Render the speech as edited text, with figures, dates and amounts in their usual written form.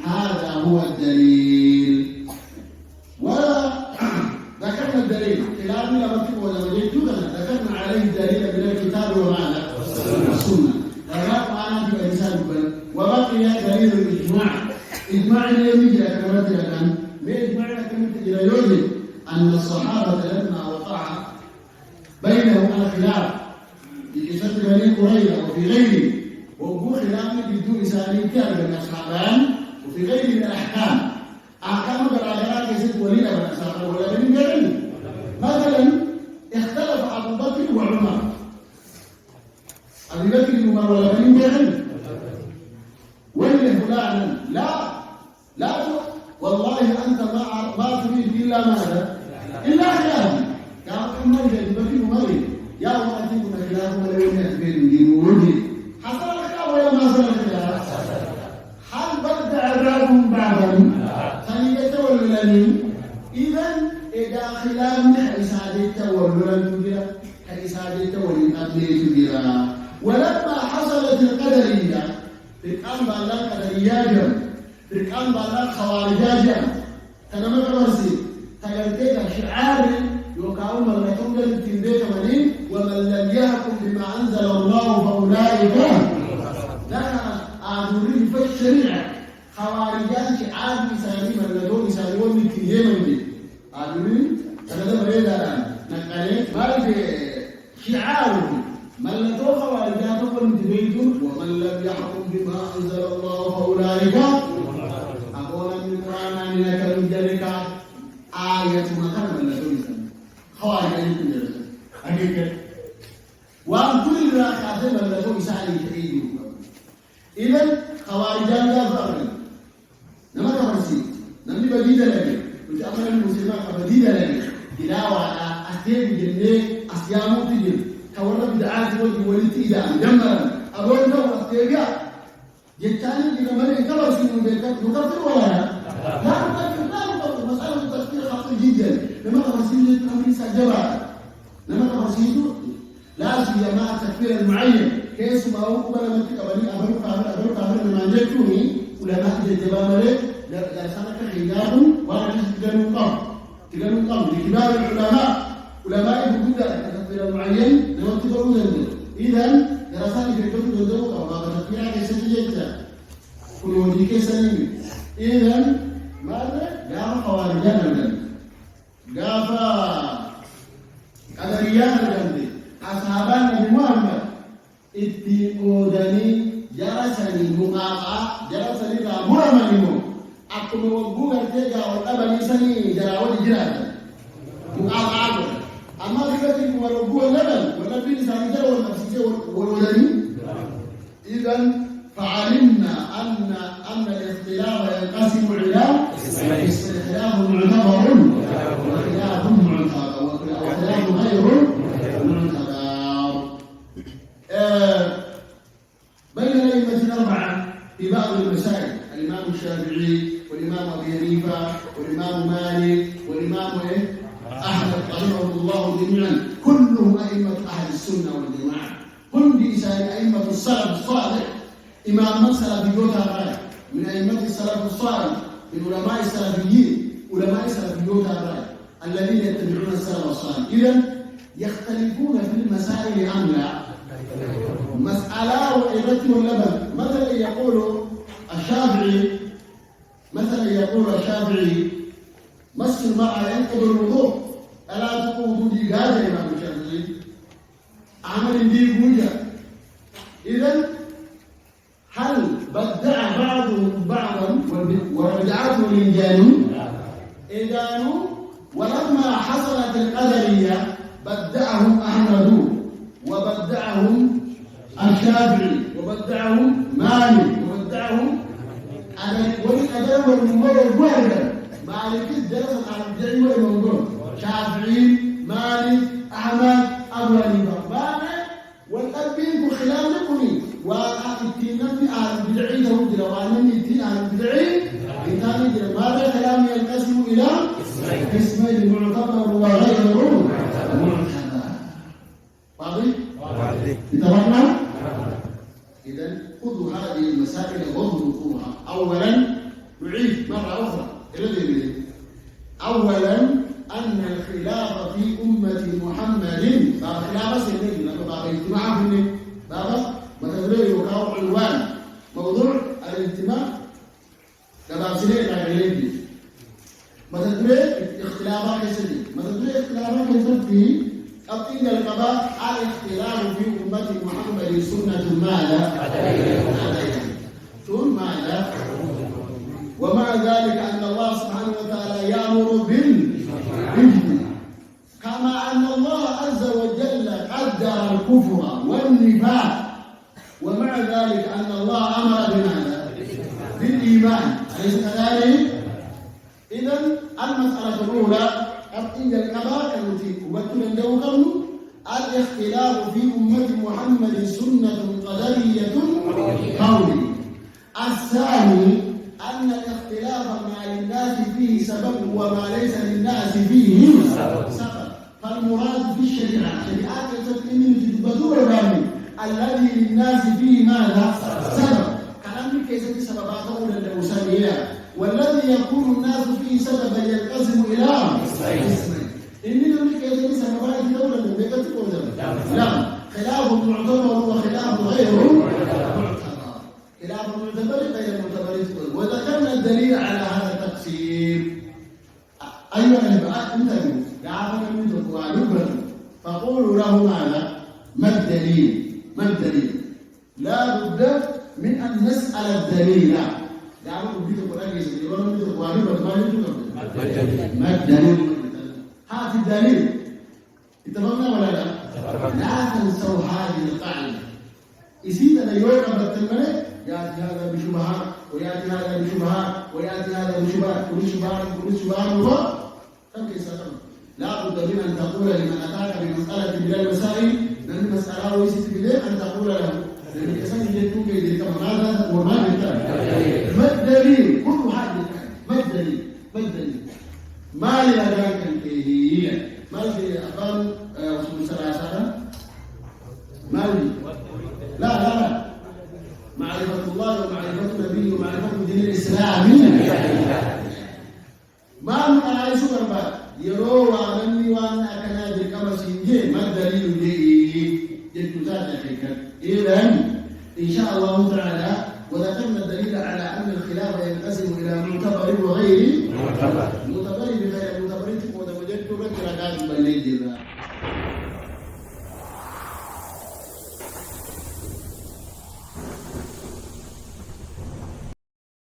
هذا هو الدليل. وذكرنا الدليل كلامي لما تقول ذكرنا عليه الدليل من الكتاب ومعنى والسنة. فلا معنى في الإنسان وبقي دليل الإجماع. إجماع اليوم يجي كما الآن ما إجماعنا كما يوجد أن الصحابة لما وقع بينهم الخلاف في قصة بني قريظة وفي غيره، ووقوع خلاف بدون إسانيد كان بين أصحابان وفي غيره من الأحكام، أحكام بالعلاقات يزيد ولي من أصحابه ولا بني غيره. مثلا اختلف أبو بكر وعمر، أبي بكر وعمر ولا بني غيره، وين فلانا لا والله أنت ما تريد إلا ماذا؟ إلا خلافي. قال عمر أبي بكر وعمر يا الله تكون خلافهم ولا يوم بين جمهورهم. حصل الخلاف ولا ما حصل الخلاف؟ هل بدع بعضهم بعضا؟ خليفة ولا لم؟ إذا خلافنا كإسادة ولا تجرا كإسادة ولا تجرا. ولما حصلت القدرية فرقان بالله قدرية فرقان بالله خوارجاجة كان ما كمرسي تجربة شعار يقاوم الرسول التنبيه منين ومن لم يحكم بما أنزل الله فأولئك لا أدري في الشريعة خوارجان شعار مثالي من لدون مثالي والنتيجة مني أدري هذا مريض الآن نقلت ما شعار من لدون خوارجان والنتيجة ومن لم يحكم بما أنزل الله فأولئك أقول من القرآن أن يكون ذلك آية مثلا من لدون خوارج يمكن درجة حقيقة وأن كل ذا كاتب من لدون مثالي تحييه. إذن خوارجان لا فرق نما كمرسي نمني بديدة لك وتأمل المسلمات بديدة لك إلا وعلى أستيب جنة أسيامو تجن كورنا بدعات ولي إذا جمرا أقول له أستيبيا جتاني إذا مرة كمرسي نكفر ولا لا نكفر مسألة التفكير خطير جدا. لما كمرسي أمري سجبا لما كمرسي لا سيما التكفير المعين كيس ما هو قبل ما تقبلي أبو كامل لما جئتوني ولما جدبا ملك لا سنك حجاب ولا تجنوا قم لكبار العلماء يقولون التكفير المعين لما تقولون إذن دراسات في الكتب والدوق أو تكفير كيس جدا كل ودي كيس إذن ماذا؟ قام خوارجان الجنة قافا قدريان الجنة أصحابان النبي محمد اتقودني جرسني مقاطعة جرسني مرمني أكون وجوه التجا والأبني سني جراود جرادا مقاطعة أما بكتب وجوه اللبن والنبي سني جرا والنفسي والولدني. إذن فعلمنا أن الاختلاف ينقسم إلى اختلاف معتبر وخلاف معتبر وخلاف غير معتبر. بين الأئمة الأربعة في بعض المسائل الإمام الشافعي والإمام أبي حنيفة والإمام مالك والإمام أحمد رحمه الله جميعا كلهم أئمة أهل السنة والجماعة. هم بإسان أئمة السلف الصالح إمام السلف يوتا من أئمة السلف الصالح من علماء السلفيين علماء السلف يوتا الذين يتبعون السلف الصالح. إذن يختلفون في المسائل أم لا؟ مسألة وإبرة واللبن. مثلا يقول الشافعي مس المرأة ينقض الوضوء ألا تقول دي قادة إمام الشافعي عمل دي بوجه. إذن هل بدع بعضهم بعضا ورجعته للجانون؟ إذانوا ولما حصلت القدرية بدعهم أحمد وبدعهم الشافعي وبدعهم مالك وبدعهم والقدر والمنظر واحدا. مالك درس على البدع والمنظر شافعي مالك أحمد أبو حنيفة مالك والقلبين بخلافكم والاتينا في أهل البدع لهم دلوان يتي أهل البدع إنسان ماذا كلام ينقسم إلى قسمين معتبر وغير معتبر. واضح؟ اتفقنا؟ إذن خذوا هذه المسائل المسائل واضبطوها. أولا نعيد مرة أخرى إلى أولا أن الخلاف في أمة محمد باب خلاف سنين لما باب اجتماع في باب متدري وكاو عنوان موضوع الاجتماع كباب سنين غير متدري اختلافات سنين متدري اختلافات في أبطين القضاء على اختلاف في أمة محمد سنة ماذا؟ ثم ماذا؟ ومع ذلك أن الله سبحانه وتعالى يأمر بالإجتماع كما أن الله عز وجل قدر الكفر والنفاق ومع ذلك أن الله أمر بماذا؟ بالإيمان أليس كذلك؟ إذن المسألة الأولى أبطين القضاء التي أبطل دوكم الاختلاف في أمة محمد سنة قدرية قولي. الثاني أن الاختلاف ما للناس فيه سبب وما ليس للناس فيه سبب. فالمراد في الشريعة شريعات التسليم بدور الذي للناس فيه ماذا؟ سبب. كلام كيف سببات أولى الأوسانية والذي يكون الناس فيه سببا ينقسم إلى قسمين. إني لم يكن سببات دولة من بيت لا خلاف معتبر وخلاف غير معتبر. خلاف معتبر غير معتبر. وذكرنا الدليل على هذا التقسيم. أيها الأحبة انتبهوا يعرفون من تقوالوا فقولوا له ماذا؟ ما الدليل؟ ما الدليل؟ لا بد من أن نسأل الدليل. يعرفوا بيت القرآن يقولون بيت القرآن ما الدليل؟ هات الدليل. اتفقنا ولا لا؟ لا تنسوا هذه القاعدة. إذا يوقف التلميذ يأتي هذا بشبهات ويأتي هذا بشبهات ويأتي هذا بشبهات كل شبهات كم كيف لا بد من أن تقول لمن أتاك بمسألة من المسائل لأن المسألة ويسيت بذلك أن تقول له لأن كسان يجدون كذلك ماذا وما بالتالي ما الدليل؟ كل حاجة ما الدليل؟ ما الدليل؟ ما لذلك الكيهية ما في أقل وصول سلاسة ما لي لا معرفة الله ومعرفة نبيه ومعرفة دين الإسلام ما من أعيش كربا يروى مني وأنا أكنادي كما سنجي ما الدليل لي يتزاد حكا. إذن إن شاء الله تعالى وذكرنا الدليل على أن الخلاف ينقسم إلى معتبر وغير معتبر بغير معتبر وده وجدت رجل قادم بالليل